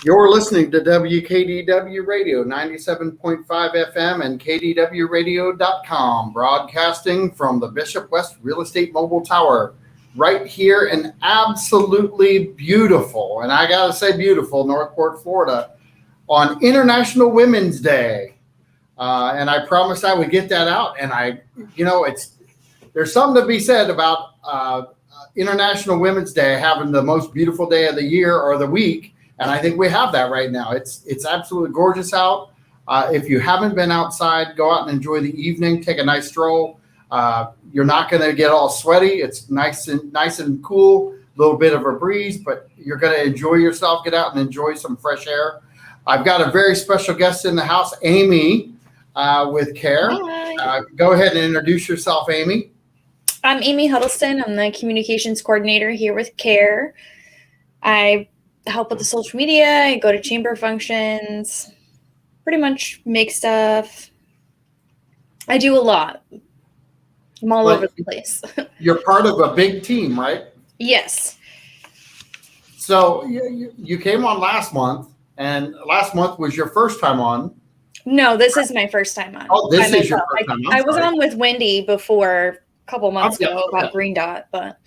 You're listening to WKDW Radio 97.5 FM and KDWRadio.com, broadcasting from the Bishop West Real Estate Mobile Tower, right here in absolutely beautiful, and I gotta say beautiful, Northport, Florida, on International Women's Day. And I promised I would get that out, and there's something to be said about International Women's Day having the most beautiful day of the year or the week. And I think we have that right now. It's absolutely gorgeous out. If you haven't been outside, go out and enjoy the evening. Take a nice stroll. You're not going to get all sweaty. It's nice and cool. A little bit of a breeze, but you're going to enjoy yourself. Get out and enjoy some fresh air. I've got a very special guest in the house, Amy, with C.A.R.E. Go ahead and introduce yourself, Amy. I'm Amy Huddleston. I'm the communications coordinator here with C.A.R.E. I help with the social media. I go to chamber functions, pretty much make stuff. I do a lot. I'm all over the place. You're part of a big team, right? Yes. So you came on last month, and last month was your first time on. No, this is my first time on. Oh, this is your first time. I was on with Wendy before a couple months ago about Green Dot, but.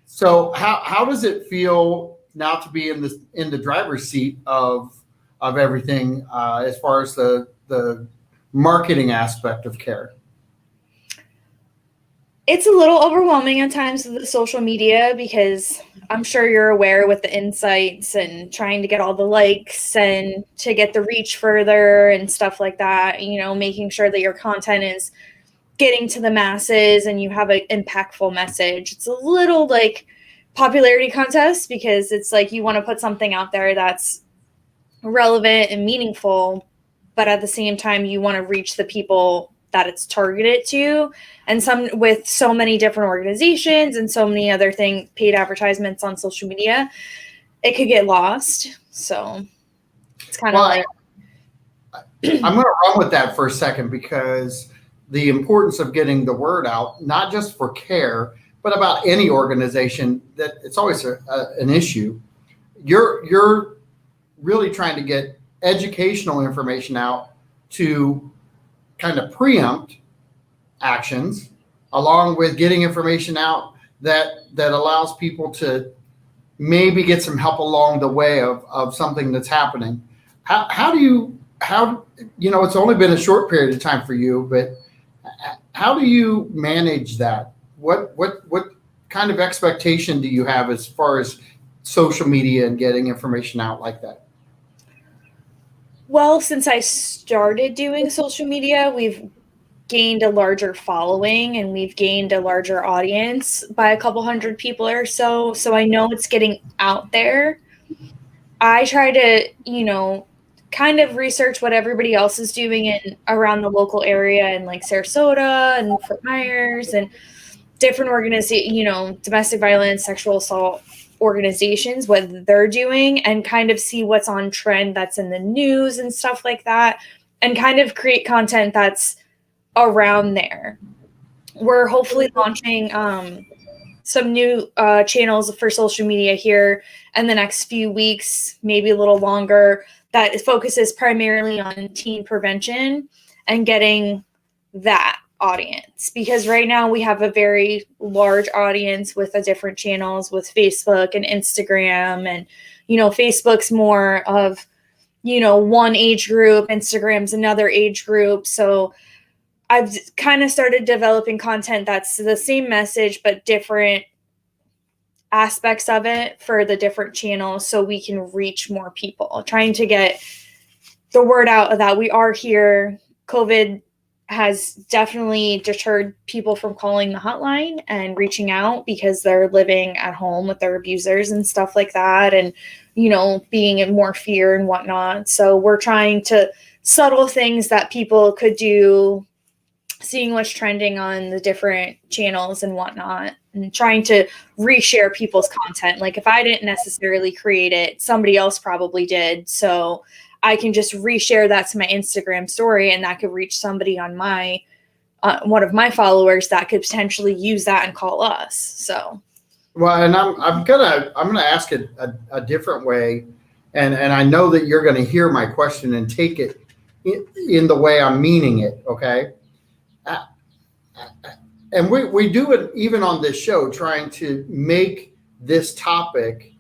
So how does it feel now to be in the driver's seat of everything as far as the marketing aspect of C.A.R.E.? It's a little overwhelming at times with the social media because I'm sure you're aware with the insights and trying to get all the likes and to get the reach further and stuff like that, making sure that your content is getting to the masses and you have an impactful message. It's a little like popularity contest because it's like you want to put something out there that's relevant and meaningful, but at the same time you want to reach the people that it's targeted to. And with so many different organizations and so many other paid advertisements on social media, it could get lost. So it's kind of like I'm going to run with that for a second because the importance of getting the word out, not just for C.A.R.E., but about any organization, that it's always an issue. You're really trying to get educational information out to kind of preempt actions, along with getting information out that allows people to maybe get some help along the way of something that's happening. How it's only been a short period of time for you, but how do you manage that? What kind of expectation do you have as far as social media and getting information out like that? Well, since I started doing social media, we've gained a larger following and we've gained a larger audience by a couple hundred people or so. So I know it's getting out there. I try to, kind of research what everybody else is doing around the local area and like Sarasota and Fort Myers and different organizations, domestic violence, sexual assault organizations, what they're doing, and kind of see what's on trend that's in the news and stuff like that, and kind of create content that's around there. We're hopefully launching some new channels for social media here in the next few weeks, maybe a little longer, that focuses primarily on teen prevention and getting that audience, because right now we have a very large audience with the different channels with Facebook and Instagram, and Facebook's more of one age group, Instagram's another age group. So I've kind of started developing content that's the same message but different aspects of it for the different channels so we can reach more people, trying to get the word out that we are here. COVID has definitely deterred people from calling the hotline and reaching out because they're living at home with their abusers and stuff like that, and being in more fear and whatnot. So we're trying to subtle things that people could do, seeing what's trending on the different channels and whatnot, and trying to reshare people's content. Like if I didn't necessarily create it, somebody else probably did. So I can just reshare that to my Instagram story, and that could reach somebody on my one of my followers that could potentially use that and call us. So, well, and I'm gonna ask it a different way. and I know that you're going to hear my question and take it in the way I'm meaning it, okay? And we do it even on this show, trying to make this topic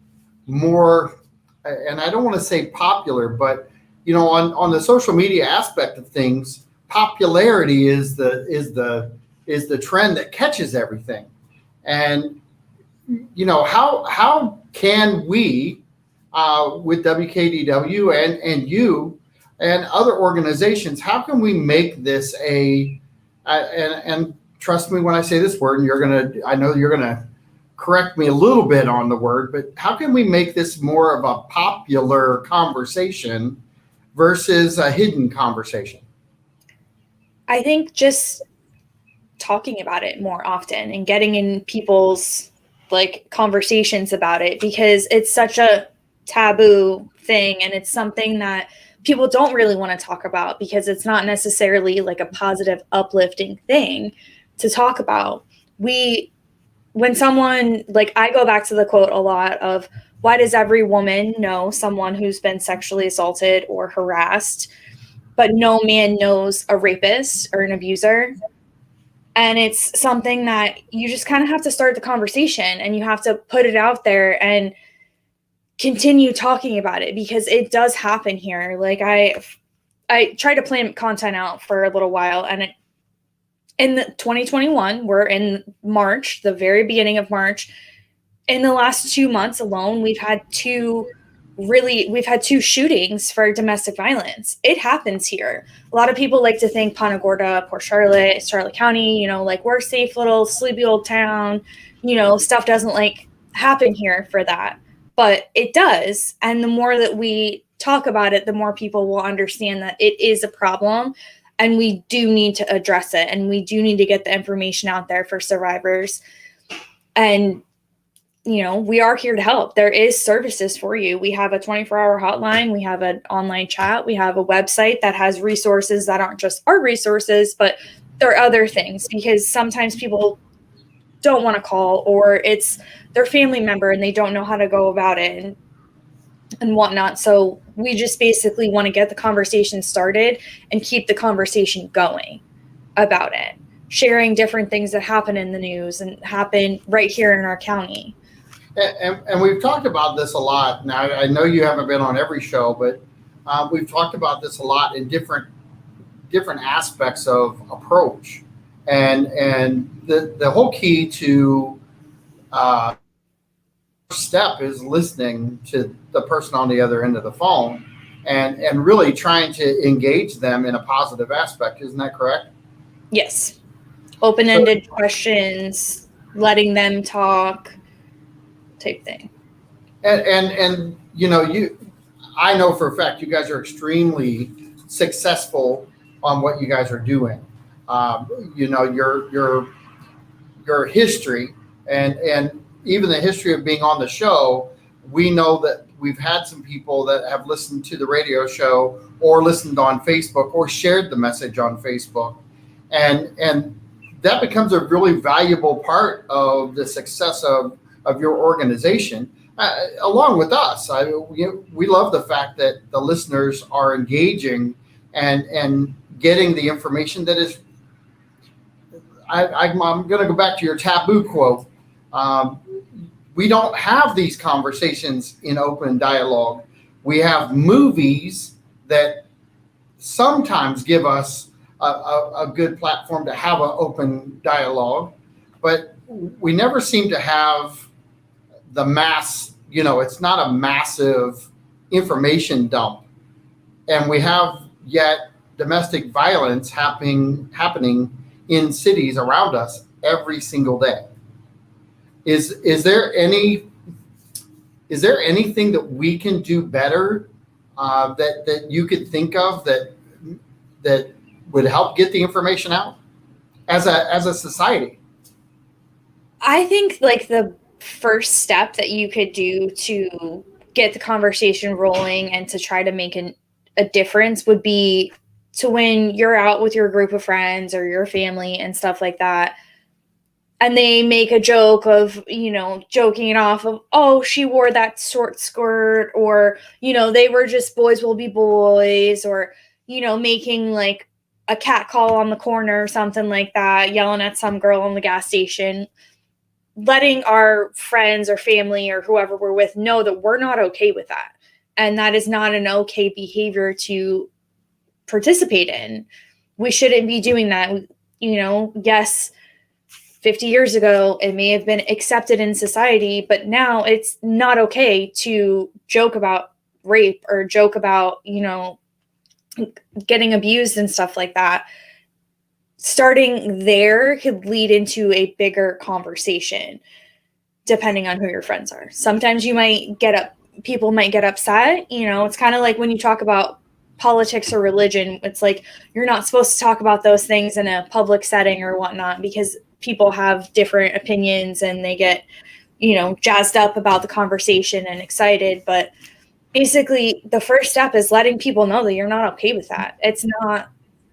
more, and I don't want to say popular, but on the social media aspect of things, popularity is the trend that catches everything. And how can we with WKDW and you and other organizations, how can we make this and trust me when I say this word, and I know you're gonna correct me a little bit on the word, but how can we make this more of a popular conversation versus a hidden conversation? I think just talking about it more often and getting in people's conversations about it, because it's such a taboo thing, and it's something that people don't really want to talk about because it's not necessarily like a positive, uplifting thing to talk about. When someone, I go back to the quote a lot of, why does every woman know someone who's been sexually assaulted or harassed, but no man knows a rapist or an abuser? And it's something that you just kind of have to start the conversation, and you have to put it out there and continue talking about it, because it does happen here. I tried to plan content out for a little while, and in 2021, we're in March, the very beginning of March. In the last 2 months alone, we've had two shootings for domestic violence. It happens here. A lot of people like to think Punta Gorda, Port Charlotte, Charlotte County, we're a safe little sleepy old town, stuff doesn't happen here for that, but it does. And the more that we talk about it, the more people will understand that it is a problem, and we do need to address it, and we do need to get the information out there for survivors. And we are here to help. There is services for you. We have a 24-hour hotline. We have an online chat. We have a website that has resources that aren't just our resources, but there are other things, because sometimes people don't want to call, or it's their family member and they don't know how to go about it and whatnot. So we just basically want to get the conversation started and keep the conversation going about it, sharing different things that happen in the news and happen right here in our county. And we've talked about this a lot. Now, I know you haven't been on every show, but we've talked about this a lot in different aspects of approach. And the whole key to step is listening to the person on the other end of the phone and really trying to engage them in a positive aspect. Isn't that correct? Yes. Open-ended questions, letting them talk, type thing. And I know for a fact you guys are extremely successful on what you guys are doing. Your history and even the history of being on the show, we know that we've had some people that have listened to the radio show or listened on Facebook or shared the message on Facebook. And that becomes a really valuable part of the success of your organization, along with us. We love the fact that the listeners are engaging and getting the information that is. I'm going to go back to your taboo quote. We don't have these conversations in open dialogue. We have movies that sometimes give us a good platform to have an open dialogue, but we never seem to have the mass, it's not a massive information dump. And we have yet domestic violence happening in cities around us every single day. Is there anything that we can do better that you could think of that would help get the information out as a society? I think the first step that you could do to get the conversation rolling and to try to make a difference would be to, when you're out with your group of friends or your family and stuff like that, and they make a joke of, joking it off of, oh, she wore that short skirt, or, they were just boys will be boys, or, making like a cat call on the corner or something like that, yelling at some girl in the gas station, letting our friends or family or whoever we're with know that we're not okay with that. And that is not an okay behavior to participate in. We shouldn't be doing that. Yes, 50 years ago, it may have been accepted in society, but now it's not okay to joke about rape or joke about, getting abused and stuff like that. Starting there could lead into a bigger conversation, depending on who your friends are. Sometimes people might get upset. It's kind of like when you talk about politics or religion, it's like you're not supposed to talk about those things in a public setting or whatnot, because people have different opinions and they get, jazzed up about the conversation and excited. But basically, the first step is letting people know that you're not okay with that. It's not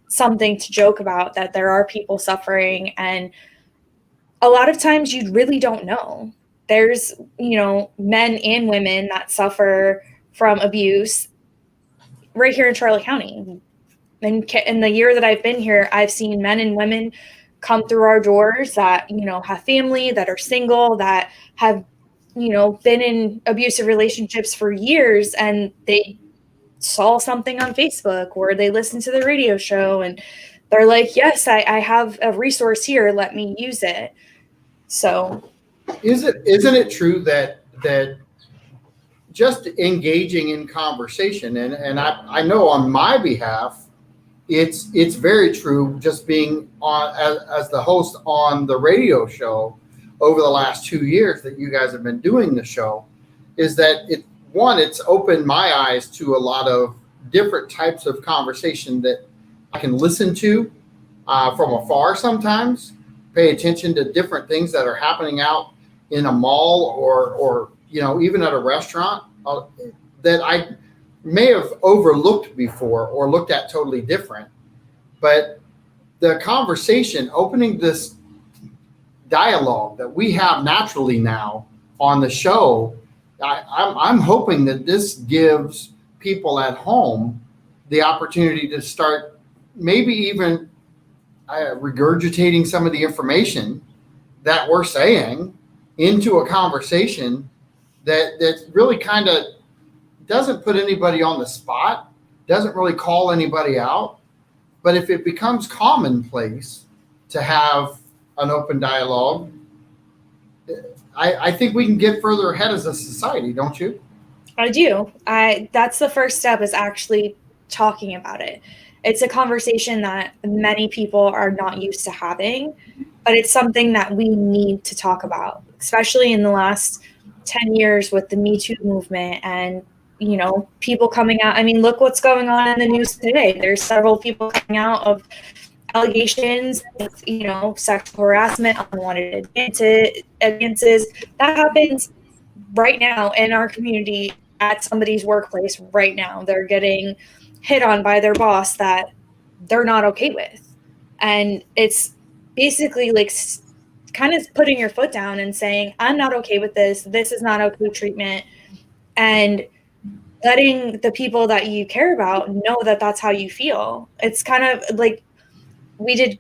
something to joke about, that there are people suffering. And a lot of times you really don't know. There's, men and women that suffer from abuse right here in Charlotte County. And in the year that I've been here, I've seen men and women come through our doors that, have family, that are single, that have, been in abusive relationships for years, and they saw something on Facebook or they listened to the radio show and they're like, yes, I have a resource here. Let me use it. So isn't it true that just engaging in conversation, and I know on my behalf, it's very true, just being on as the host on the radio show over the last 2 years that you guys have been doing the show, is that it's opened my eyes to a lot of different types of conversation that I can listen to from afar sometimes, pay attention to different things that are happening out in a mall or even at a restaurant that I may have overlooked before or looked at totally different. But the conversation, opening this dialogue that we have naturally now on the show, I'm hoping that this gives people at home the opportunity to start maybe even regurgitating some of the information that we're saying into a conversation that really kind of doesn't put anybody on the spot, doesn't really call anybody out. But if it becomes commonplace to have an open dialogue, I think we can get further ahead as a society, don't you? I do. That's the first step, is actually talking about it. It's a conversation that many people are not used to having, but it's something that we need to talk about, especially in the last 10 years with the Me Too movement and, people coming out. I mean, look what's going on in the news today. There's several people coming out of allegations of, sexual harassment, unwanted advances. That happens right now in our community at somebody's workplace right now. They're getting hit on by their boss that they're not okay with. And it's basically like kind of putting your foot down and saying, I'm not okay with this. This is not okay treatment. And letting the people that you care about know that that's how you feel. It's kind of like I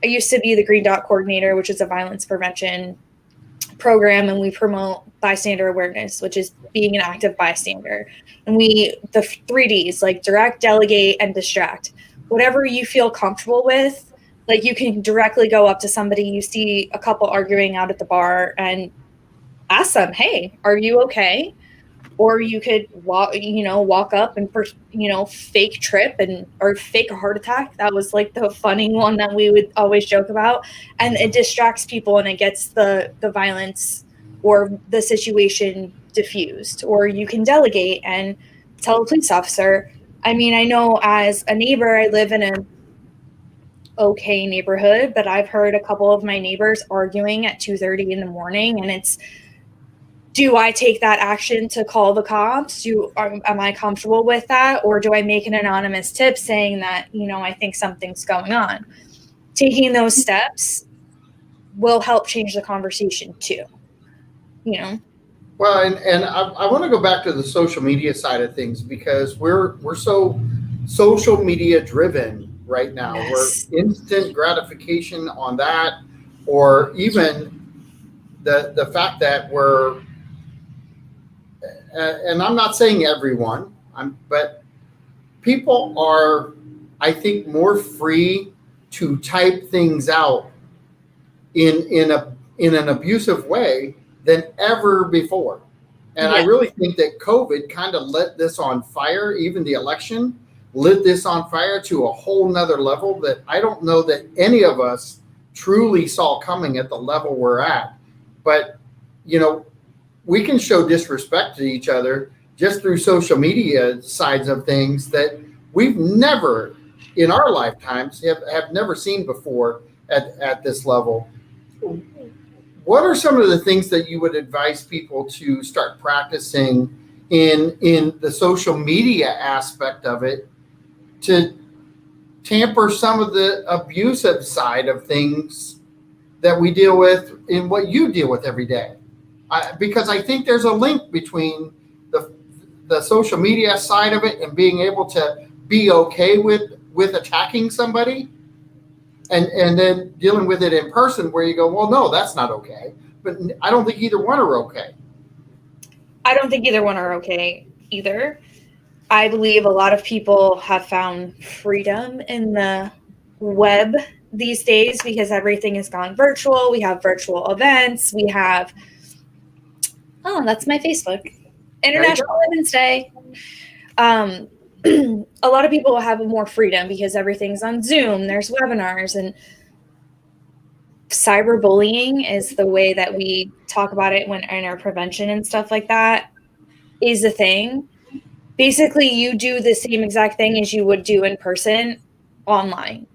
used to be the Green Dot coordinator, which is a violence prevention program, and we promote bystander awareness, which is being an active bystander. And the 3Ds, like direct, delegate, and distract. Whatever you feel comfortable with, like you can directly go up to somebody you see a couple arguing out at the bar and ask them, hey, are you okay? Or you could walk up and fake trip or fake a heart attack. That was like the funny one that we would always joke about. And it distracts people and it gets the violence or the situation diffused. Or you can delegate and tell a police officer. I mean, I know as a neighbor, I live in an okay neighborhood, but I've heard a couple of my neighbors arguing at 2:30 in the morning, and it's, do I take that action to call the cops? Am I comfortable with that? Or do I make an anonymous tip saying that, I think something's going on? Taking those steps will help change the conversation too, you know? Well, and I want to go back to the social media side of things because we're so social media driven right now. We're Yes. instant gratification on that, or even the fact that we're and I'm not saying everyone, but people are, I think, more free to type things out in an abusive way than ever before. And I Yeah. really think that COVID kind of lit this on fire. Even the election lit this on fire to a whole nother level that I don't know that any of us truly saw coming at the level we're at. But, you know, we can show disrespect to each other just through social media sides of things that we've never in our lifetimes have never seen before at this level. What are some of the things that you would advise people to start practicing in the social media aspect of it to tamper some of the abusive side of things that we deal with in what you deal with every day? Because I think there's a link between the social media side of it and being able to be okay with attacking somebody and then dealing with it in person where you go, well, no, that's not okay. But I don't think either one are okay. I don't think either one are okay either. I believe a lot of people have found freedom in the web these days because everything has gone virtual. We have virtual events. We have, oh, that's my Facebook. International Women's Day. A lot of people have more freedom because everything's on Zoom. There's webinars, and cyberbullying is the way that we talk about it when in our prevention and stuff like that is a thing. Basically, you do the same exact thing as you would do in person online.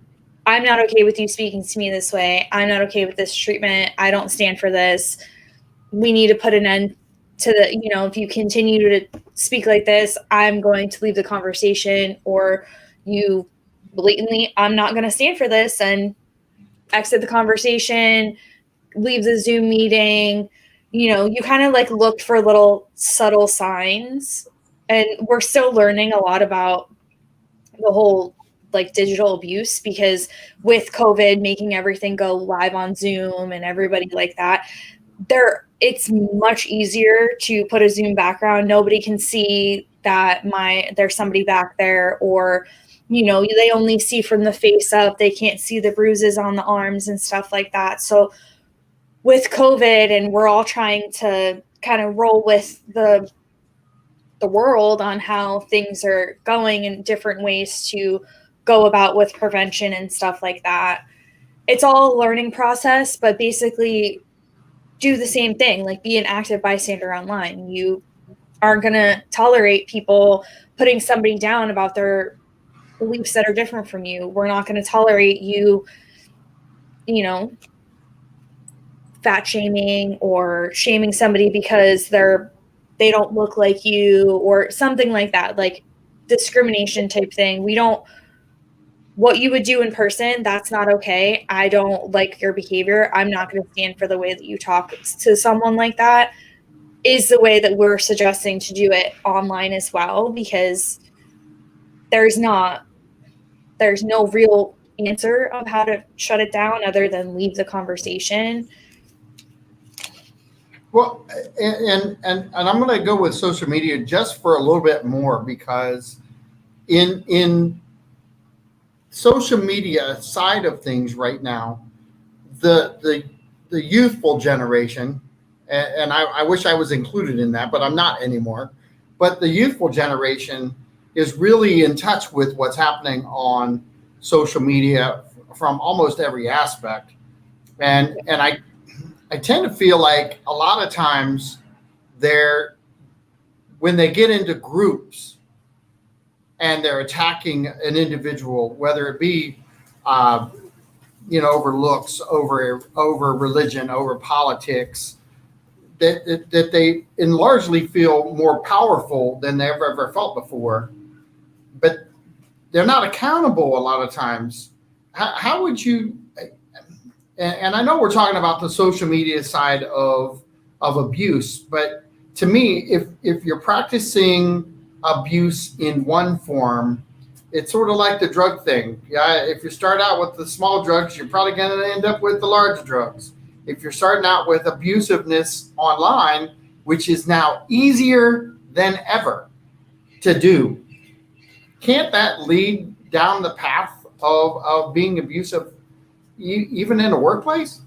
I'm not okay with you speaking to me this way. I'm not okay with this treatment. I don't stand for this. We need to put an end to the, if you continue to speak like this, I'm going to leave the conversation, or you blatantly, I'm not going to stand for this, and exit the conversation, leave the Zoom meeting. You kind of like look for little subtle signs. And we're still learning a lot about the whole like digital abuse, because with COVID making everything go live on Zoom and everybody like that, it's much easier to put a Zoom background. Nobody can see that there's somebody back there, or they only see from the face up. They can't see the bruises on the arms and stuff like that. So with COVID, and we're all trying to kind of roll with the world on how things are going and different ways to go about with prevention and stuff like that. It's all a learning process, but basically do the same thing, like be an active bystander online. You aren't going to tolerate people putting somebody down about their beliefs that are different from you. We're not going to tolerate you, fat shaming or shaming somebody because they don't look like you or something like that, like discrimination type thing. What you would do in person, that's not okay. I don't like your behavior. I'm not going to stand for the way that you talk to someone like that, is the way that we're suggesting to do it online as well, because there's no real answer of how to shut it down other than leave the conversation. Well, and I'm going to go with social media just for a little bit more, because in social media side of things right now, the youthful generation, and I wish I was included in that, but I'm not anymore. But the youthful generation is really in touch with what's happening on social media from almost every aspect, and I tend to feel like a lot of times when they get into groups and they're attacking an individual, whether it be, over looks, over religion, over politics, that they largely feel more powerful than they've ever felt before, but they're not accountable a lot of times. How would you? and I know we're talking about the social media side of abuse, but to me, if you're practicing abuse in one form, it's sort of like the drug thing. Yeah, if you start out with the small drugs, you're probably going to end up with the large drugs. If you're starting out with abusiveness online, which is now easier than ever to do, can't that lead down the path of being abusive even in a workplace?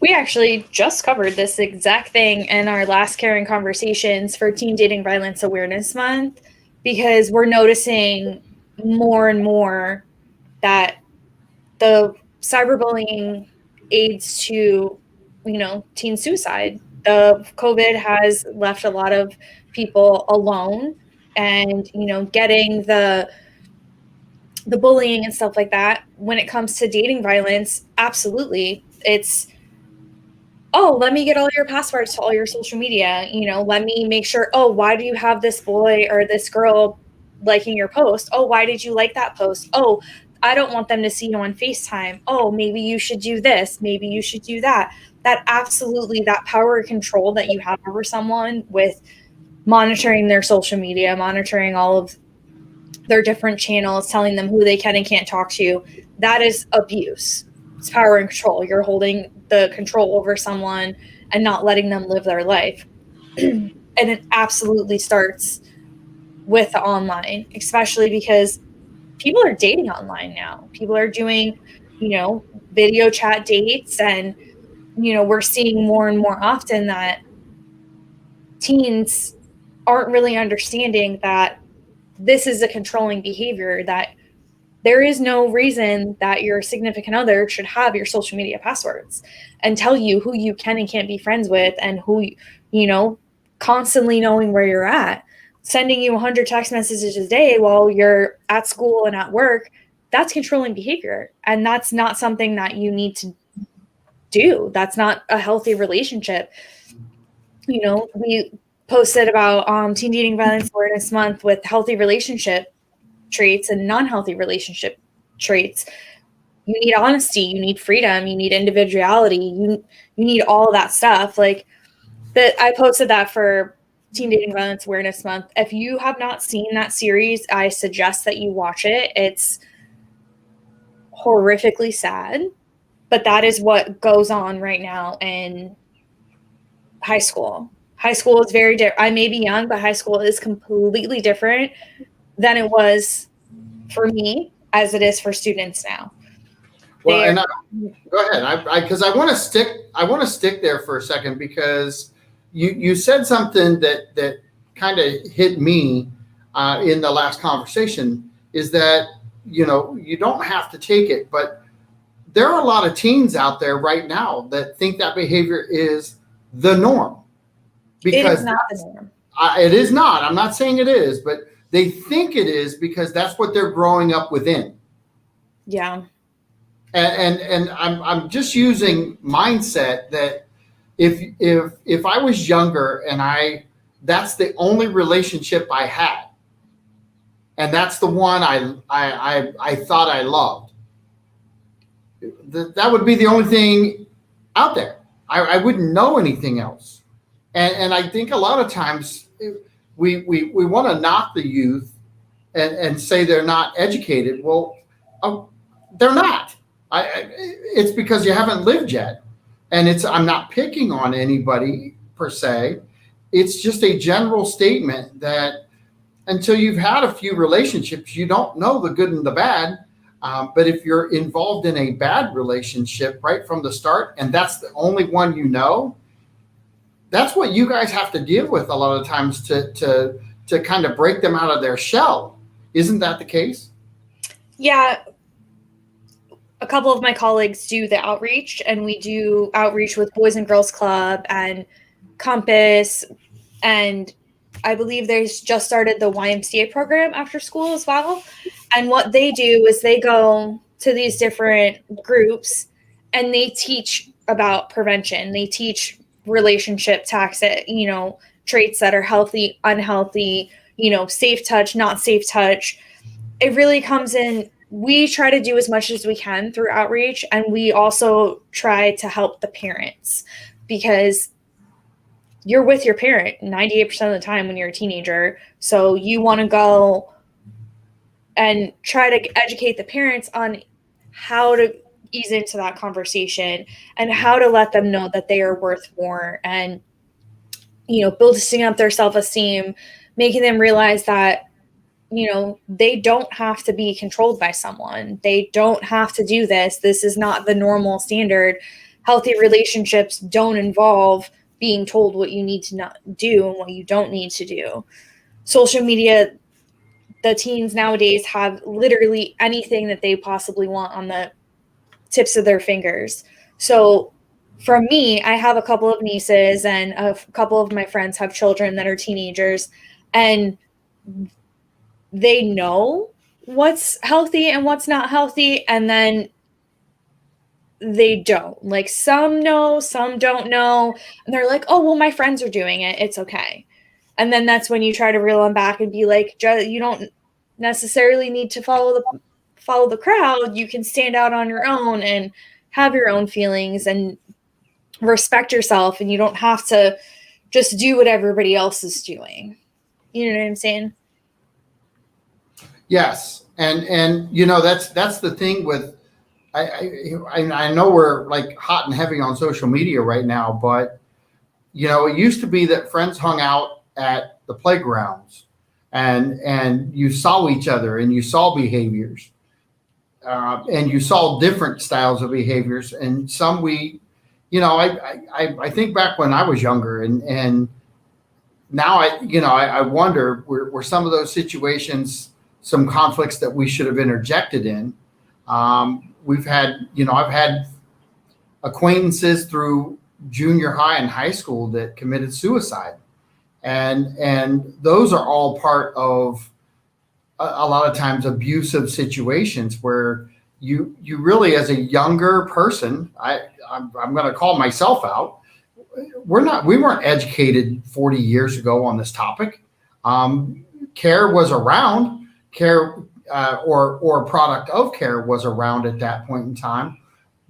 We actually just covered this exact thing in our last Caring Conversations for Teen Dating Violence Awareness Month, because we're noticing more and more that the cyberbullying aids to, teen suicide. The COVID has left a lot of people alone, and, getting the bullying and stuff like that. When it comes to dating violence, absolutely. It's, oh, let me get all your passwords to all your social media. Let me make sure, oh, why do you have this boy or this girl liking your post? Oh, why did you like that post? Oh, I don't want them to see you on FaceTime. Oh, maybe you should do this. Maybe you should do that. That absolutely, that power and control that you have over someone with monitoring their social media, monitoring all of their different channels, telling them who they can and can't talk to, that is abuse. It's power and control. You're holding the control over someone and not letting them live their life. And it absolutely starts with the online, especially because people are dating online now. People are doing, video chat dates, and, we're seeing more and more often that teens aren't really understanding that this is a controlling behavior, that there is no reason that your significant other should have your social media passwords and tell you who you can and can't be friends with, and who, constantly knowing where you're at, sending you 100 text messages a day while you're at school and at work. That's controlling behavior. And that's not something that you need to do. That's not a healthy relationship. We posted about Teen Dating Violence Awareness Month with healthy relationship traits and non-healthy relationship traits. You need honesty, you need freedom, you need individuality, you need all that stuff. Like that, I posted that for Teen Dating Violence Awareness Month. If you have not seen that series, I suggest that you watch it. It's horrifically sad, but that is what goes on right now in high school. High school is very different. I may be young, but high school is completely different than it was for me as it is for students now. Well, and go ahead, because I want to stick there for a second, because you said something that kind of hit me in the last conversation, is that you don't have to take it, but there are a lot of teens out there right now that think that behavior is the norm. Because it is not the norm. It is not. I'm not saying it is, but they think it is because that's what they're growing up within. Yeah. And I'm just using mindset that if I was younger and that's the only relationship I had, and that's the one I thought I loved, that would be the only thing out there. I wouldn't know anything else. And I think a lot of times we want to knock the youth and say they're not educated. Well, they're not. It's because you haven't lived yet. And I'm not picking on anybody per se. It's just a general statement that until you've had a few relationships, you don't know the good and the bad. But if you're involved in a bad relationship right from the start, and that's the only one you know, that's what you guys have to deal with a lot of times to kind of break them out of their shell. Isn't that the case? Yeah. A couple of my colleagues do the outreach, and we do outreach with Boys and Girls Club and Compass, and I believe they just started the YMCA program after school as well. And what they do is they go to these different groups and they teach about prevention. They teach relationship tactics, traits that are healthy, unhealthy, safe touch, not safe touch. It really comes in we try to do as much as we can through outreach, and we also try to help the parents, because you're with your parent 98% of the time when you're a teenager. So you want to go and try to educate the parents on how to ease into that conversation and how to let them know that they are worth more, and, boosting up their self-esteem, making them realize that, they don't have to be controlled by someone. They don't have to do this. This is not the normal standard. Healthy relationships don't involve being told what you need to not do and what you don't need to do. Social media, the teens nowadays have literally anything that they possibly want on the tips of their fingers. So for me, I have a couple of nieces, and a couple of my friends have children that are teenagers, and they know what's healthy and what's not healthy, and then they don't. Like, some know, some don't know, and they're like, oh, well, my friends are doing it, it's okay. And then that's when you try to reel them back and be like, you don't necessarily need to follow the crowd. You can stand out on your own and have your own feelings and respect yourself, and you don't have to just do what everybody else is doing. You know what I'm saying? Yes, and that's the thing with I know we're like hot and heavy on social media right now, but it used to be that friends hung out at the playgrounds, and you saw each other and you saw behaviors, and you saw different styles of behaviors, and some I think back when I was younger, and now I wonder, were some of those situations some conflicts that we should have interjected in. We've had, I've had acquaintances through junior high and high school that committed suicide. And those are all part of a lot of times abusive situations where you really, as a younger person, I'm going to call myself out. We weren't educated 40 years ago on this topic. C.A.R.E was around. C.A.R.E or a product of C.A.R.E was around at that point in time,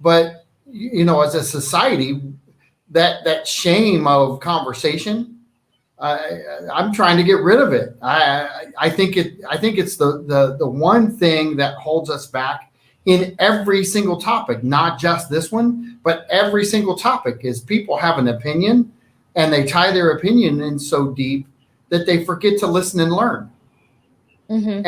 but as a society, that shame of conversation, I'm trying to get rid of it. I think it's the one thing that holds us back in every single topic, not just this one, but every single topic, is people have an opinion, and they tie their opinion in so deep that they forget to listen and learn. Mm-hmm.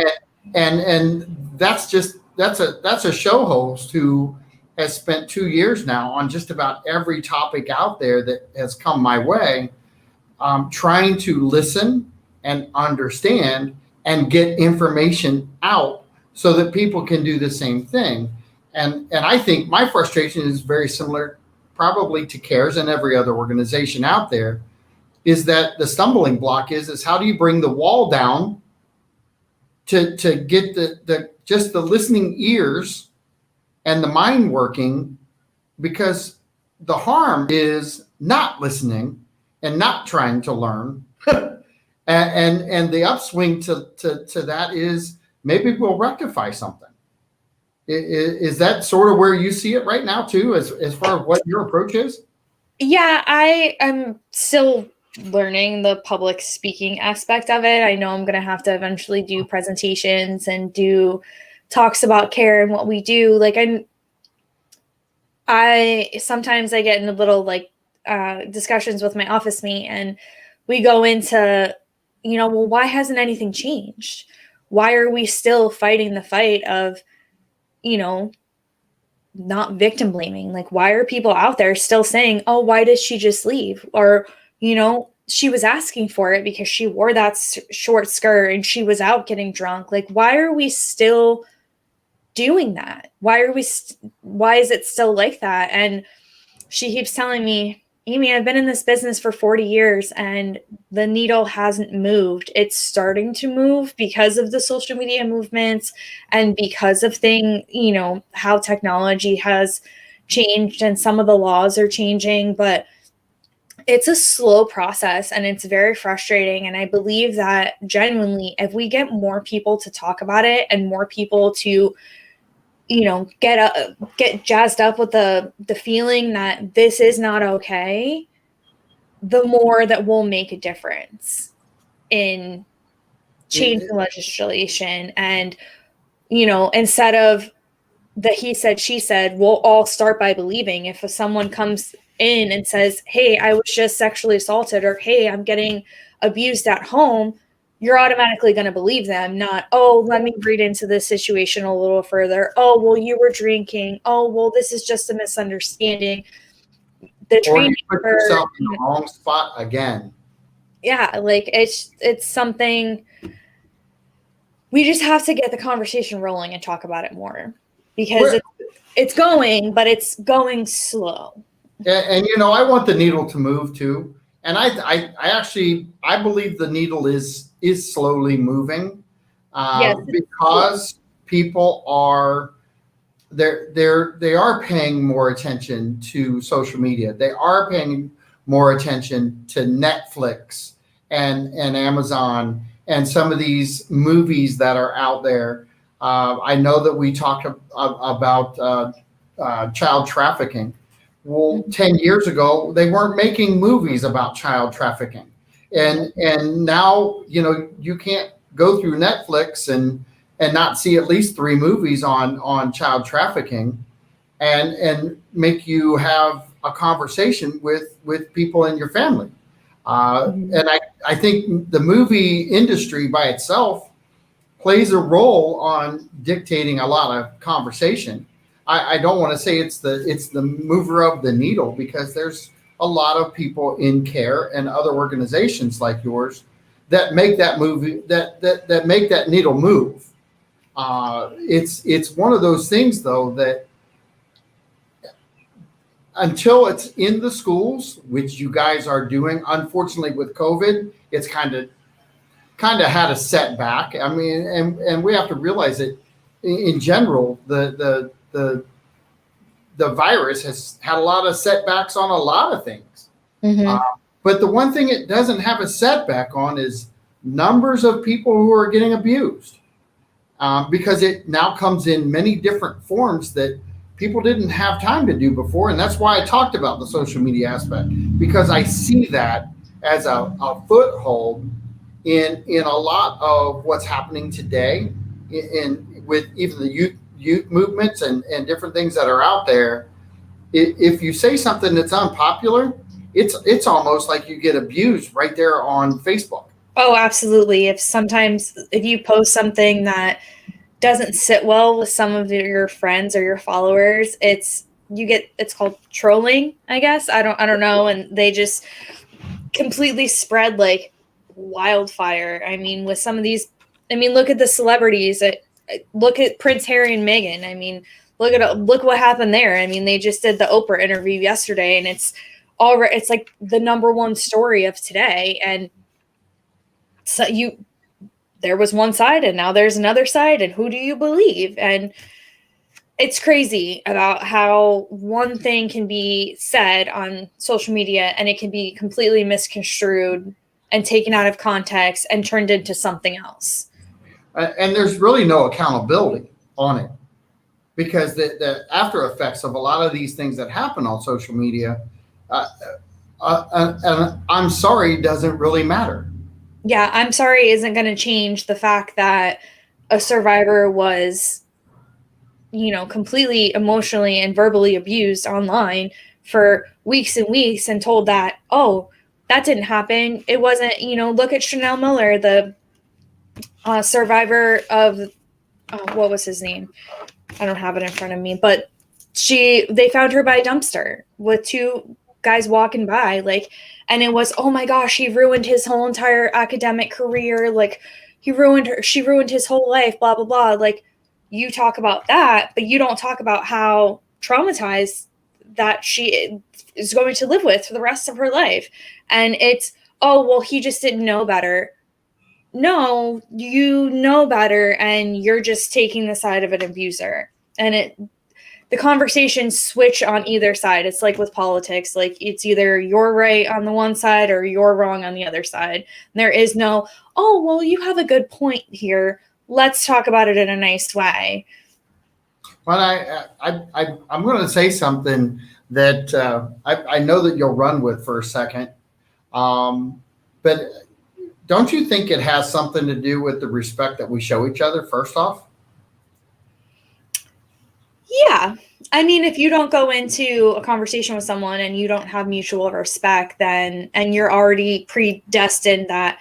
And that's a show host who has spent 2 years now on just about every topic out there that has come my way, trying to listen and understand and get information out so that people can do the same thing. And I think my frustration is very similar probably to C.A.R.E's and every other organization out there, is that the stumbling block is how do you bring the wall down to get the listening ears and the mind working, because the harm is not listening and not trying to learn. and the upswing to that is maybe we'll rectify something. Is that sort of where you see it right now too, as far as what your approach is? Yeah, I am still learning the public speaking aspect of it. I know I'm going to have to eventually do presentations and do talks about C.A.R.E and what we do. Like, I sometimes I get in a little discussions with my office mate, and we go into, well, why hasn't anything changed? Why are we still fighting the fight of, not victim blaming? Like, why are people out there still saying, oh, why did she just leave? Or, she was asking for it because she wore that short skirt and she was out getting drunk. Like, why are we still doing that? Why is it still like that? And she keeps telling me, Amy, I've been in this business for 40 years and the needle hasn't moved. It's starting to move because of the social media movements and because of how technology has changed and some of the laws are changing, but it's a slow process and it's very frustrating. And I believe that genuinely, if we get more people to talk about it and more people to get jazzed up with the feeling that this is not okay, the more that will make a difference in changing legislation. And, instead of the he said, she said, we'll all start by believing. If someone comes in and says, hey, I was just sexually assaulted, or hey, I'm getting abused at home, you're automatically going to believe them, not, oh, let me read into this situation a little further. Oh, well, you were drinking. Oh, well, this is just a misunderstanding. The Or you training put for, yourself in the wrong spot again. yeah, like it's something we just have to get the conversation rolling and talk about it more, because it's going, but it's going slow. And I want the needle to move too. And I actually believe the needle is slowly moving, Yes. because people are they are paying more attention to social media. They are paying more attention to Netflix and Amazon and some of these movies that are out there. I know that we talked about child trafficking. Well, 10 years ago, they weren't making movies about child trafficking. And now, you can't go through Netflix and not see at least 3 movies on child trafficking and make you have a conversation with people in your family. And I think the movie industry by itself plays a role on dictating a lot of conversation. I don't want to say it's the mover of the needle, because there's a lot of people in C.A.R.E and other organizations like yours that make that movie that make that needle move. It's one of those things though that until it's in the schools, which you guys are doing, unfortunately with COVID, it's kind of had a setback. I mean, and we have to realize that in general, the virus has had a lot of setbacks on a lot of things. Mm-hmm. But the one thing it doesn't have a setback on is numbers of people who are getting abused, because it now comes in many different forms that people didn't have time to do before. And that's why I talked about the social media aspect, because I see that as a foothold in a lot of what's happening today with even the youth movements and different things that are out there. If you say something that's unpopular, it's almost like you get abused right there on Facebook. Oh, absolutely. If you post something that doesn't sit well with some of your friends or your followers, it's called trolling, I guess. I don't know. And they just completely spread like wildfire. I mean, with some of these, look at the celebrities. Look at Prince Harry and Meghan. I mean, look what happened there. I mean, they just did the Oprah interview yesterday, and it's like the number one story of today. And so there was one side, and now there's another side, and who do you believe? And it's crazy about how one thing can be said on social media and it can be completely misconstrued and taken out of context and turned into something else. And there's really no accountability on it, because the after effects of a lot of these things that happen on social media, and I'm sorry, doesn't really matter. Yeah, I'm sorry isn't going to change the fact that a survivor was, completely emotionally and verbally abused online for weeks and weeks and told that, oh, that didn't happen. It wasn't, look at Chanel Miller, the survivor of, what was his name? I don't have it in front of me, but they found her by a dumpster with 2 guys walking by, and it was, oh my gosh, he ruined his whole entire academic career. Like she ruined his whole life, blah, blah, blah. Like, you talk about that, but you don't talk about how traumatized that she is going to live with for the rest of her life. And it's, oh, well, he just didn't know better. No, you know better, and you're just taking the side of an abuser. And the conversations switch on either side. It's like with politics, like it's either you're right on the one side or you're wrong on the other side. And there is no, oh, well, you have a good point here. Let's talk about it in a nice way. Well, I'm going to say something that I know that you'll run with for a second. But don't you think it has something to do with the respect that we show each other, first off? Yeah. I mean, if you don't go into a conversation with someone and you don't have mutual respect, then, and you're already predestined that,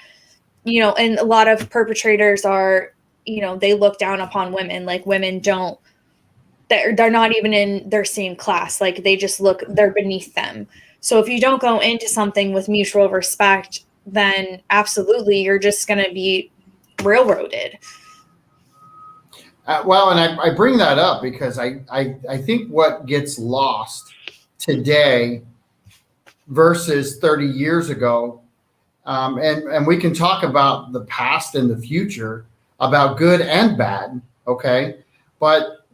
and a lot of perpetrators are, they look down upon women. Like women don't, they're not even in their same class. Like they just they're beneath them. So if you don't go into something with mutual respect, then absolutely you're just going to be railroaded. Well, and I bring that up because I think what gets lost today versus 30 years ago, and we can talk about the past and the future, about good and bad, okay? But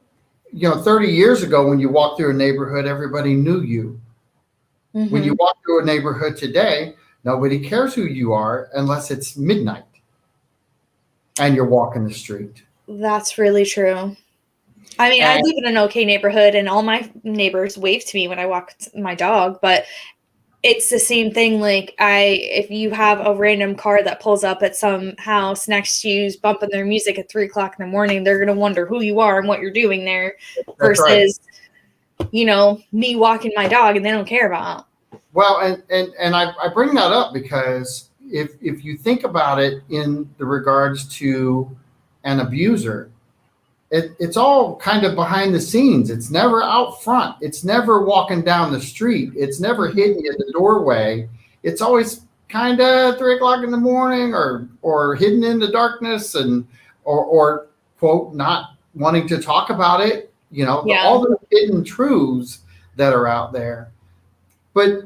30 years ago, when you walked through a neighborhood, everybody knew you. Mm-hmm. When you walk through a neighborhood today, nobody cares who you are unless it's midnight and you're walking the street. That's really true. I mean, I live in an okay neighborhood and all my neighbors wave to me when I walk my dog, but it's the same thing. Like if you have a random car that pulls up at some house next to you, bumping their music at 3:00 in the morning, they're going to wonder who you are and what you're doing there versus, me walking my dog and they don't care about. Well, and I bring that up because if you think about it in the regards to an abuser, it's all kind of behind the scenes. It's never out front. It's never walking down the street. It's never hidden in the doorway. It's always kind of 3:00 in the morning or hidden in the darkness or quote, not wanting to talk about it, all the hidden truths that are out there. But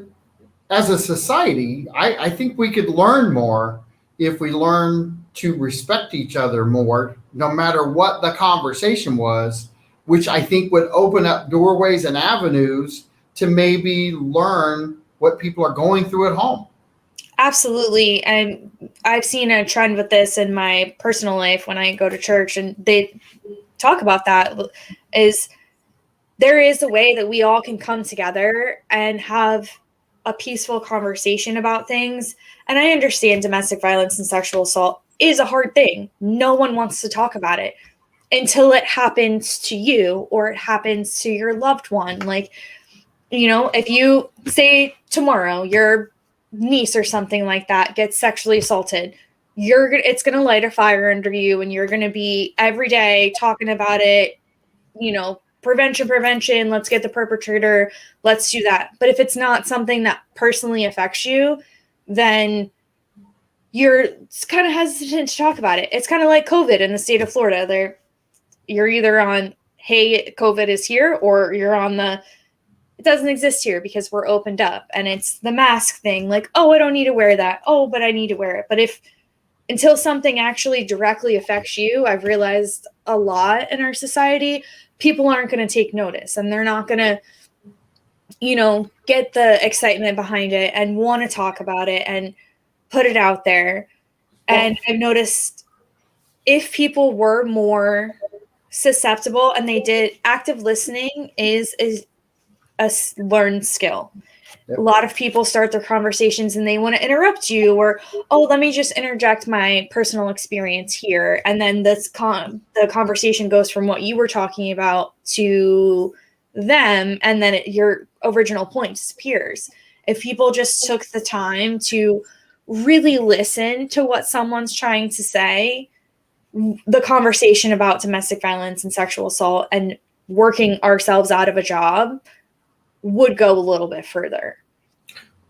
as a society, I think we could learn more if we learn to respect each other more, no matter what the conversation was, which I think would open up doorways and avenues to maybe learn what people are going through at home. Absolutely. And I've seen a trend with this in my personal life when I go to church and they talk about that, is there is a way that we all can come together and have a peaceful conversation about things. And I understand domestic violence and sexual assault is a hard thing. No one wants to talk about it until it happens to you or it happens to your loved one. Like, if you say tomorrow your niece or something like that gets sexually assaulted, it's going to light a fire under you and you're going to be every day talking about it, prevention, let's get the perpetrator, let's do that. But if it's not something that personally affects you, then you're kind of hesitant to talk about it. It's kind of like COVID in the state of Florida. You're either on, hey, COVID is here, or you're on it doesn't exist here because we're opened up. And it's the mask thing, like, oh, I don't need to wear that. Oh, but I need to wear it. But until something actually directly affects you, I've realized a lot in our society, people aren't going to take notice and they're not going to, get the excitement behind it and want to talk about it and put it out there. And I've noticed if people were more susceptible and they did, active listening is a learned skill. Yep. A lot of people start their conversations and they want to interrupt you or, oh, let me just interject my personal experience here. And then the conversation goes from what you were talking about to them. And then your original point disappears. If people just took the time to really listen to what someone's trying to say, the conversation about domestic violence and sexual assault and working ourselves out of a job would go a little bit further.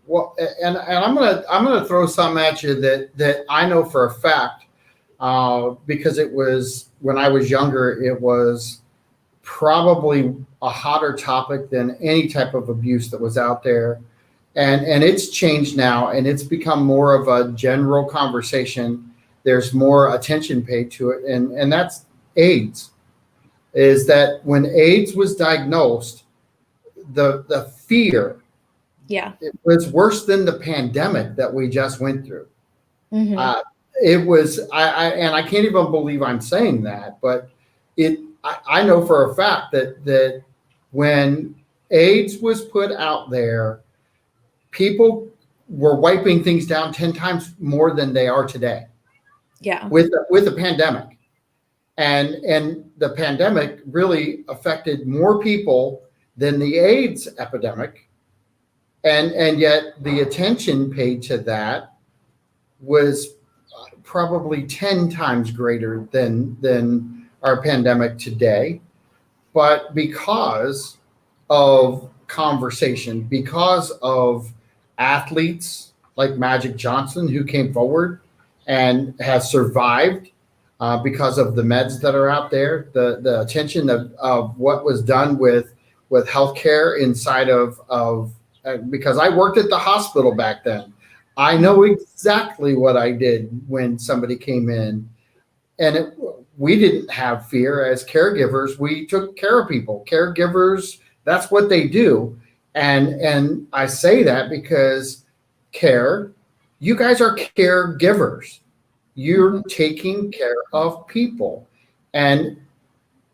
Well, and I'm gonna throw something at you that I know for a fact, because it was when I was younger, it was probably a hotter topic than any type of abuse that was out there, and it's changed now, and it's become more of a general conversation. There's more attention paid to it, and that's AIDS. Is that when AIDS was diagnosed, the fear, it was worse than the pandemic that we just went through. Mm-hmm. It was, and I can't even believe I'm saying that, but it I know for a fact that when AIDS was put out there, people were wiping things down 10 times more than they are today. Yeah. With the pandemic. And the pandemic really affected more people than the AIDS epidemic. And yet the attention paid to that was probably 10 times greater than our pandemic today. But because of conversation, because of athletes like Magic Johnson, who came forward and has survived because of the meds that are out there, the attention of what was done with healthcare inside of because I worked at the hospital back then. I know exactly what I did when somebody came in, and we didn't have fear as caregivers. We took care of people. Caregivers, that's what they do. And I say that because you guys are caregivers. You're taking care of people. And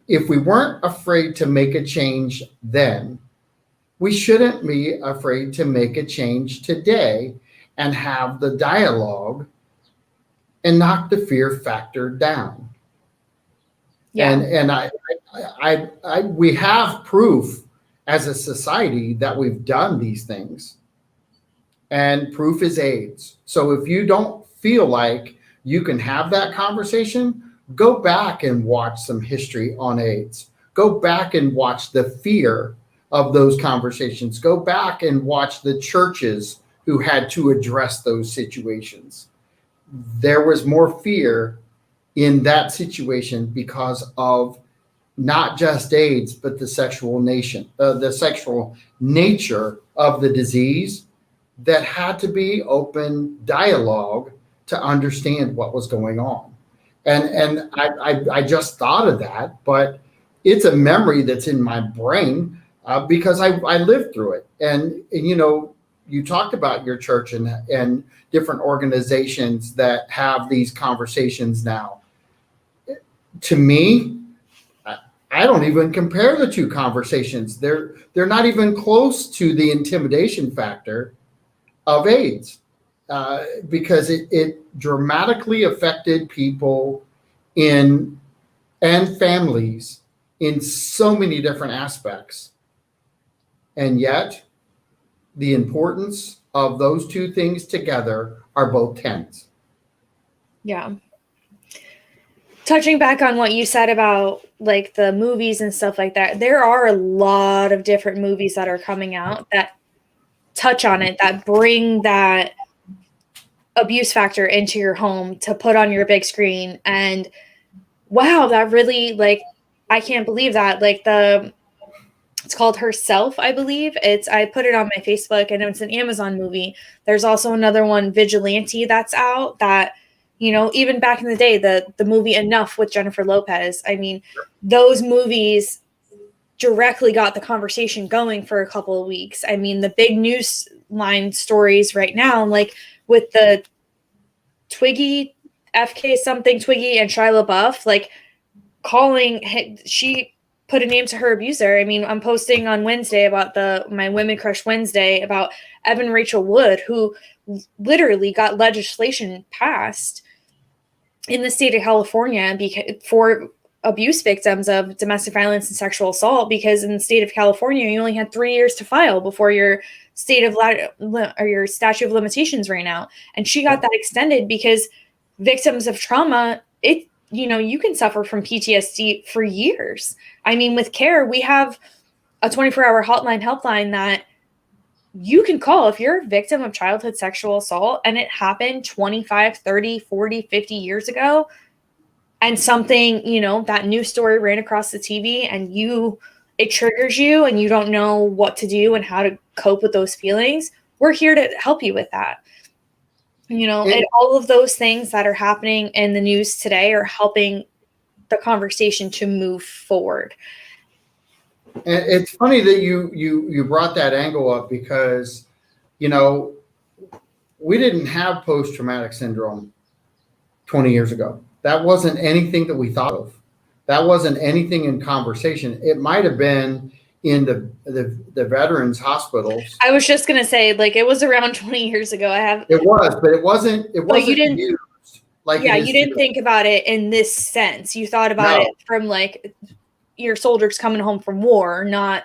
if we weren't afraid to make a change then, we shouldn't be afraid to make a change today and have the dialogue and knock the fear factor down. Yeah. And we have proof as a society that we've done these things, and proof is AIDS. So if you don't feel like you can have that conversation, go back and watch some history on AIDS. Go back and watch the fear of those conversations. Go back and watch the churches who had to address those situations. There was more fear in that situation because of not just AIDS, but the sexual nature of the disease, that had to be open dialogue to understand what was going on. And I just thought of that, but it's a memory that's in my brain because I lived through it. And you talked about your church and different organizations that have these conversations now. To me, I don't even compare the two conversations. They're not even close to the intimidation factor of AIDS, because it dramatically affected people and families in so many different aspects. And yet, the importance of those two things together are both tens. Yeah. Touching back on what you said about like the movies and stuff like that, there are a lot of different movies that are coming out that touch on it, that bring that abuse factor into your home to put on your big screen. And wow, that really, like, I can't believe that. Like it's called Herself, I believe. I put it on my Facebook, and it's an Amazon movie. There's also another one, Vigilante, that's out that, even back in the day, the movie Enough with Jennifer Lopez. I mean, those movies directly got the conversation going for a couple of weeks. I mean, the big news line stories right now, like with the Twiggy, FK something Twiggy and Shia LaBeouf, like she put a name to her abuser. I mean, I'm posting on Wednesday about my Women Crush Wednesday about Evan Rachel Wood, who literally got legislation passed in the state of California for abuse victims of domestic violence and sexual assault, because in the state of California, you only had 3 years to file before your your statute of limitations ran out. And she got that extended because victims of trauma, you can suffer from PTSD for years. I mean, with C.A.R.E, we have a 24-hour helpline that you can call if you're a victim of childhood sexual assault and it happened 25, 30, 40, 50 years ago, and something, that news story ran across the TV and it triggers you and you don't know what to do and how to cope with those feelings. We're here to help you with that. And all of those things that are happening in the news today are helping the conversation to move forward. And it's funny that you brought that angle up because, we didn't have post-traumatic syndrome 20 years ago. That wasn't anything that we thought of. That wasn't anything in conversation. It might have been in the veterans hospitals. I was just gonna say, like, it was around 20 years ago. It was, but it wasn't But you didn't, used like yeah, it is you didn't today. think about it in this sense. You thought about it from like your soldiers coming home from war, not.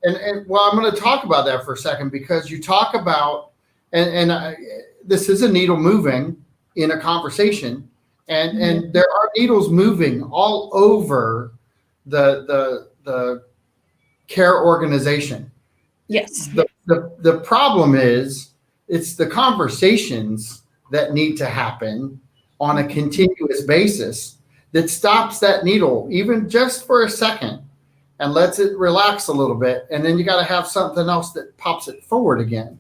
And well, I'm going to talk about that for a second, because you talk about, this is a needle moving in a conversation, and there are needles moving all over the CARE organization. Yes. The problem is, it's the conversations that need to happen on a continuous basis that stops that needle, even just for a second, and lets it relax a little bit. And then you got to have something else that pops it forward again.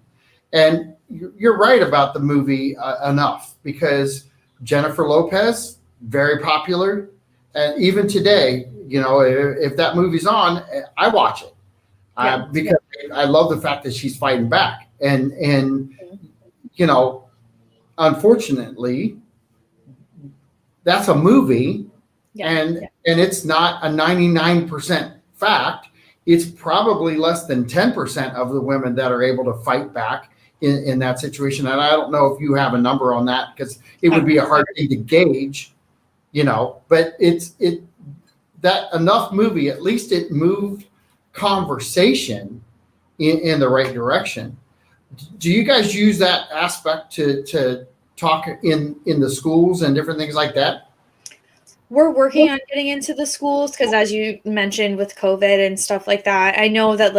And you're right about the movie Enough, because Jennifer Lopez, very popular. And even today, if that movie's on, I watch it. Because I love the fact that she's fighting back. And unfortunately, that's a movie, and it's not a 99% fact. It's probably less than 10% of the women that are able to fight back in that situation. And I don't know if you have a number on that, because it would be a hard thing to gauge, but that Enough movie, at least it moved conversation in the right direction. Do you guys use that aspect to talk in the schools and different things like that? We're working on getting into the schools, because as you mentioned with COVID and stuff like that, I know that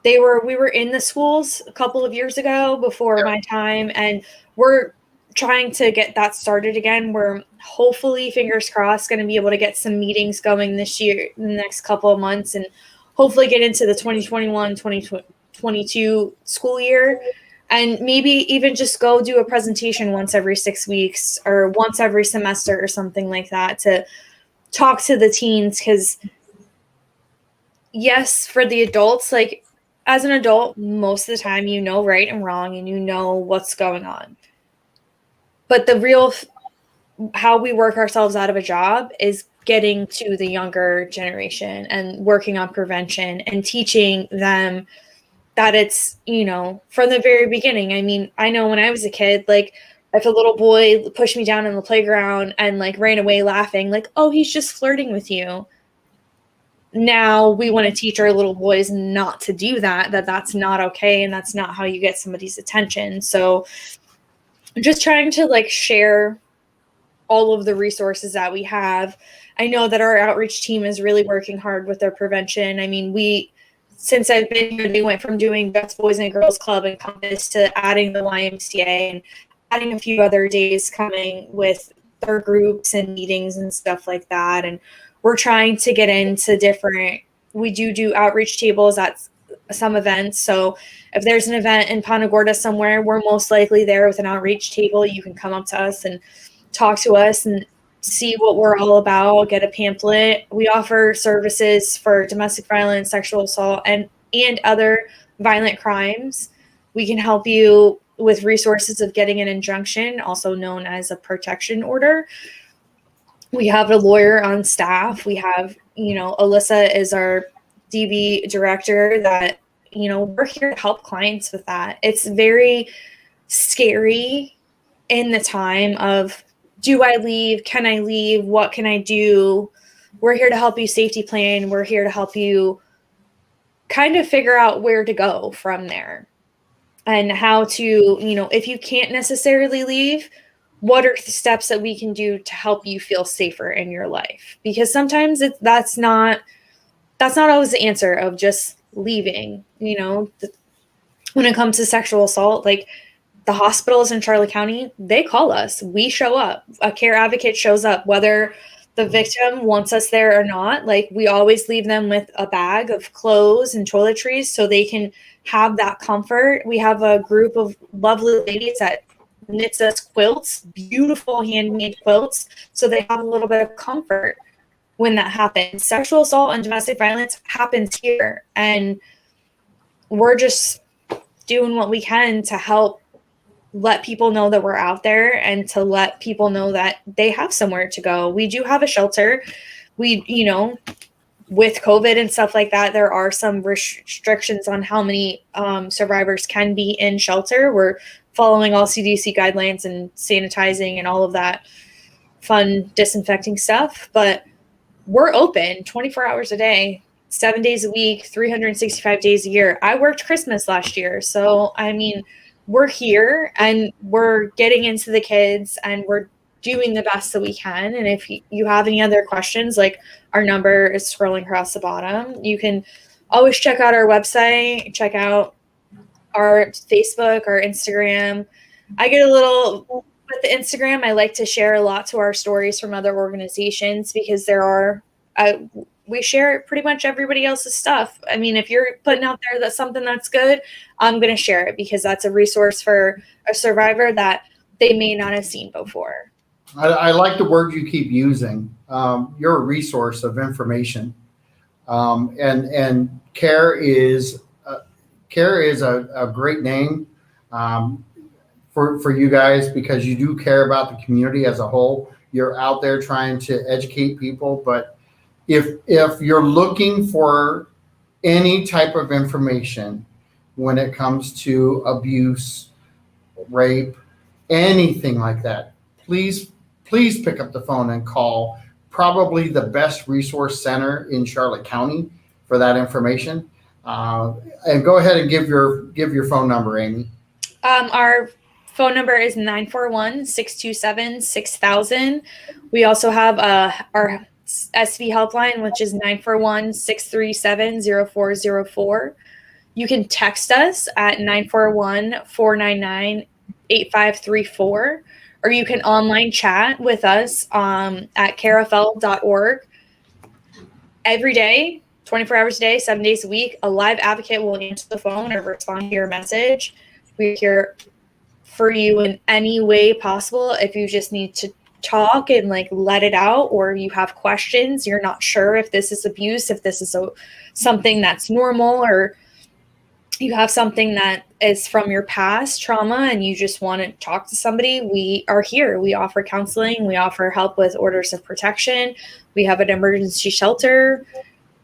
we were in the schools a couple of years ago before my time, and we're trying to get that started again. We're hopefully, fingers crossed, going to be able to get some meetings going this year, in the next couple of months, and hopefully get into the 2021-2022 school year. And maybe even just go do a presentation once every 6 weeks or once every semester or something like that, to talk to the teens. Because yes, for the adults, like as an adult, most of the time, right and wrong, and what's going on. But the real, how we work ourselves out of a job is getting to the younger generation and working on prevention and teaching them that it's, from the very beginning. I mean, I know when I was a kid, like if a little boy pushed me down in the playground and like ran away laughing, like, oh, he's just flirting with you. Now we want to teach our little boys not to do that, that's not okay. And that's not how you get somebody's attention. So just trying to like share all of the resources that we have. I know that our outreach team is really working hard with their prevention. I mean, since I've been here, they went from doing Best Boys and Girls Club and Compass to adding the YMCA and adding a few other days coming with their groups and meetings and stuff like that. And we're trying to get into we do outreach tables at some events. So if there's an event in Punta Gorda somewhere, we're most likely there with an outreach table. You can come up to us and talk to us and see what we're all about, get a pamphlet. We offer services for domestic violence, sexual assault, and other violent crimes. We can help you with resources of getting an injunction, also known as a protection order. We have a lawyer on staff. We have, Alyssa is our DV director that, we're here to help clients with that. It's very scary in the time of, do I leave? Can I leave? What can I do? We're here to help you safety plan. We're here to help you kind of figure out where to go from there and how to, if you can't necessarily leave, what are the steps that we can do to help you feel safer in your life? Because sometimes that's not always the answer of just leaving, when it comes to sexual assault. Like, the hospitals in Charlotte County, they call us. We show up. A care advocate shows up, whether the victim wants us there or not. Like, we always leave them with a bag of clothes and toiletries so they can have that comfort. We have a group of lovely ladies that knits us quilts, beautiful handmade quilts, so they have a little bit of comfort when that happens. Sexual assault and domestic violence happens here, and we're just doing what we can to help let people know that we're out there and to let people know that they have somewhere to go. We do have a shelter. we, with COVID and stuff like that, there are some restrictions on how many survivors can be in shelter. We're following all CDC guidelines and sanitizing and all of that fun disinfecting stuff, but we're open 24 hours a day, 7 days a week, 365 days a year. I worked Christmas last year. So, I mean, we're here and we're getting into the kids and we're doing the best that we can. And if you have any other questions, like our number is scrolling across the bottom, you can always check out our website, check out our Facebook, our Instagram. I get a little with the Instagram. I like to share a lot to our stories from other organizations because we share pretty much everybody else's stuff. I mean, if you're putting out there that's something that's good, I'm going to share it because that's a resource for a survivor that they may not have seen before. I like the word you keep using. You're a resource of information, and C.A.R.E is a great name for you guys because you do care about the community as a whole. You're out there trying to educate people, but if you're looking for any type of information when it comes to abuse, rape, anything like that, please pick up the phone and call probably the best resource center in Charlotte County for that information. And go ahead and give your phone number, Amy. Our phone number is 941-627-6000. We also have our SV helpline, which is 941-637-0404. You can text us at 941-499-8534, or you can online chat with us at carefl.org. Every day, 24 hours a day, 7 days a week, a live advocate will answer the phone or respond to your message. We're here for you in any way possible. If you just need to talk and let it out, or you have questions, you're not sure if this is abuse, if this is something that's normal, or you have something that is from your past trauma and you just want to talk to somebody, we are here. We offer counseling. We offer help with orders of protection. We have an emergency shelter.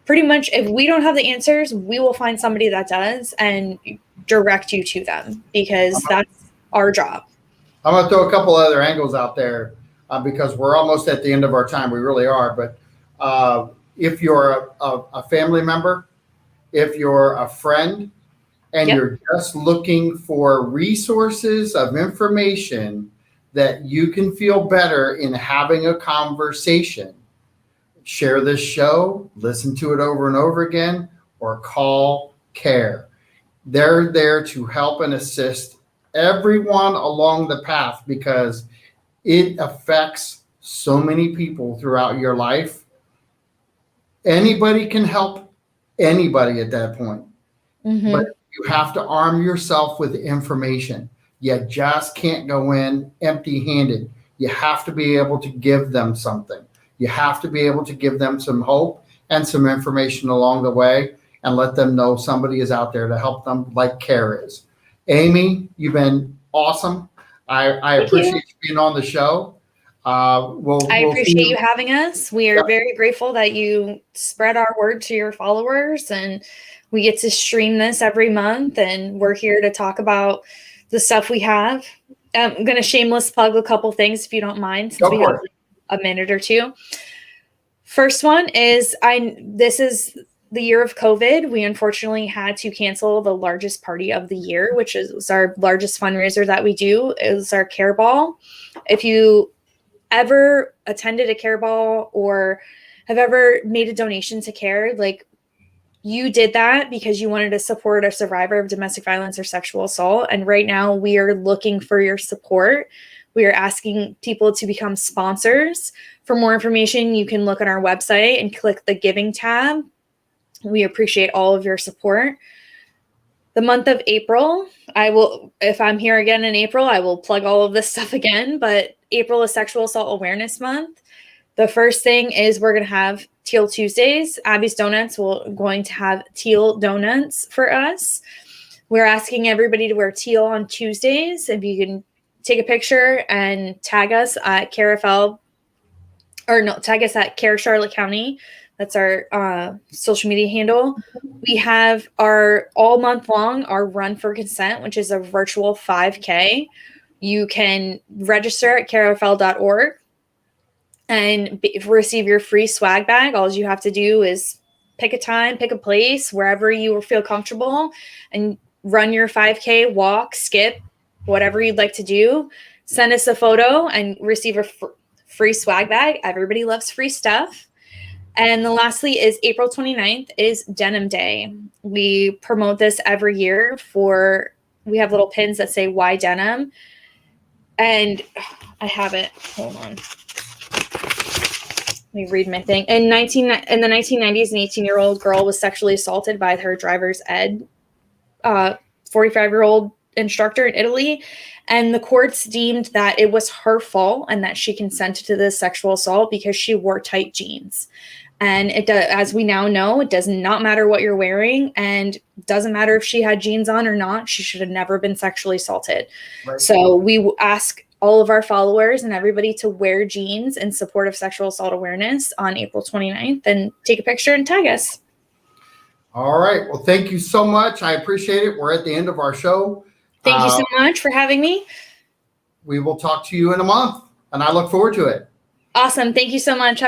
Pretty much, if we don't have the answers, we will find somebody that does and direct you to them because that's our job. I'm going to throw a couple other angles out there because we're almost at the end of our time. We really are. But if you're a family member, if you're a friend, and you're just looking for resources of information that you can feel better in having a conversation, share this show, listen to it over and over again, or call C.A.R.E. They're there to help and assist everyone along the path because it affects so many people throughout your life. Anybody can help anybody at that point. Mm-hmm. But you have to arm yourself with information. You just can't go in empty-handed. You have to be able to give them something. You have to be able to give them some hope and some information along the way and let them know somebody is out there to help them like C.A.R.E is. Amy, you've been awesome. I appreciate you being on the show. I appreciate you having us. We are very grateful that you spread our word to your followers, and we get to stream this every month, and we're here to talk about the stuff we have. I'm going to shameless plug a couple things if you don't mind, since we have a minute or two. First one is this is the year of COVID. We unfortunately had to cancel the largest party of the year, which is our largest fundraiser that we do. Is our C.A.R.E ball. If you ever attended a C.A.R.E ball or have ever made a donation to C.A.R.E, you did that because you wanted to support a survivor of domestic violence or sexual assault. And right now we are looking for your support. We are asking people to become sponsors. For more information, you can look on our website and click the giving tab. We appreciate all of your support. The month of April, if I'm here again in April, I will plug all of this stuff again, but April is Sexual Assault Awareness Month. The first thing is we're going to have Teal Tuesdays. Abby's Donuts going to have teal donuts for us. We're asking everybody to wear teal on Tuesdays. If you can take a picture and tag us at CAREFL or no, tag us at C.A.R.E Charlotte County. That's our social media handle. We have our all month long, our Run for Consent, which is a virtual 5K. You can register at carefl.org and receive your free swag bag. All you have to do is pick a time, pick a place, wherever you feel comfortable, and run your 5K, walk, skip, whatever you'd like to do. Send us a photo and receive a free swag bag. Everybody loves free stuff. And then lastly is April 29th is Denim Day. We promote this every year we have little pins that say why denim. And I have it. Hold on. Let me read my thing. In the 1990s, an 18-year-old girl was sexually assaulted by her driver's ed 45-year-old instructor in Italy. And the courts deemed that it was her fault and that she consented to this sexual assault because she wore tight jeans. And as we now know, it does not matter what you're wearing, and doesn't matter if she had jeans on or not. She should have never been sexually assaulted. Right. So we ask all of our followers and everybody to wear jeans in support of sexual assault awareness on April 29th and take a picture and tag us. All right. Well, thank you so much. I appreciate it. We're at the end of our show. Thank you so much for having me. We will talk to you in a month, and I look forward to it. Awesome. Thank you so much. Have